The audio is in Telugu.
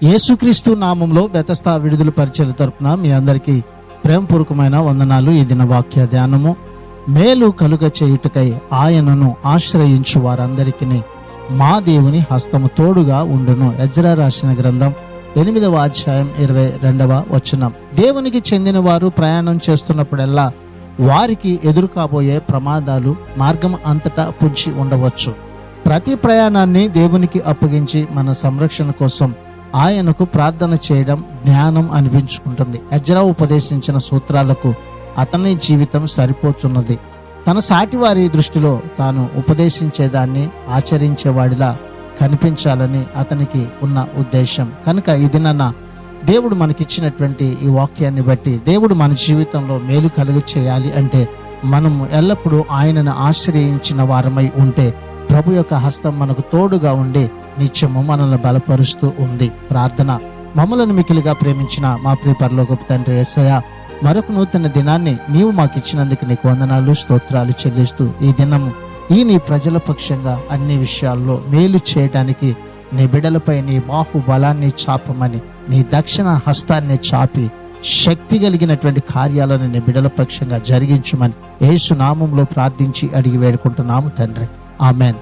యేసుక్రీస్తు నామంలో బెతస్తా విడుదల పరిచర్య తరపున మీ అందరికీ ప్రేమపూర్వకమైన వందనాలు. ఈ దిన వాక్య ధ్యానము, మేలు కలుగ చేయుటకై ఆయనను ఆశ్రయించు వారందరికీ మా దేవుని హస్తము తోడుగా ఉండును. ఎజ్రా రాసిన గ్రంథం 8వ అధ్యాయం 22వ వచనం. దేవునికి చెందిన వారు ప్రయాణం చేస్తున్నప్పుడల్లా వారికి ఎదురు కాబోయే ప్రమాదాలు మార్గం అంతటా పుంచి ఉండవచ్చు. ప్రతి ప్రయాణాన్ని దేవునికి అప్పగించి మన సంరక్షణ కోసం ఆయనకు ప్రార్థన చేయడం జ్ఞానం అనిపించుకుంటుంది. ఎజ్రా ఉపదేశించిన సూత్రాలకు అతని జీవితం సరిపోతున్నది. తన సాటి వారి దృష్టిలో తాను ఉపదేశించేదాన్ని ఆచరించేవాడిలా కనిపించాలని అతనికి ఉన్న ఉద్దేశం. కనుక ఇది దేవుడు మనకిచ్చినటువంటి ఈ వాక్యాన్ని బట్టి దేవుడు మన జీవితంలో మేలు కలుగ చేయాలి అంటే మనము ఎల్లప్పుడూ ఆయనను ఆశ్రయించిన వారమై ఉంటే ప్రభు యొక్క హస్తం మనకు తోడుగా ఉండి నిత్యము మనల్ని బలపరుస్తూ ఉంది. ప్రార్థన. మమ్మలను మికిలిగా ప్రేమించిన మా ప్రియ పరలోకపు తండ్రి యేసయ్యా, మరొక నూతన దినాన్ని నీవు మాకు ఇచ్చినందుకు నీకు వందనాలు, స్తోత్రాలు చెల్లిస్తూ ఈ దినము నీ ప్రజల పక్షంగా అన్ని విషయాల్లో మేలు చేయడానికి నీ బిడలపై నీ బాహు బలాన్ని చాపమని, నీ దక్షిణ హస్తాన్ని చాపి శక్తి కలిగినటువంటి కార్యాలను నీ బిడల పక్షంగా జరిగించమని యేసు నామంలో ప్రార్థించి అడిగి వేడుకుంటున్నాము తండ్రి. ఆమెన్.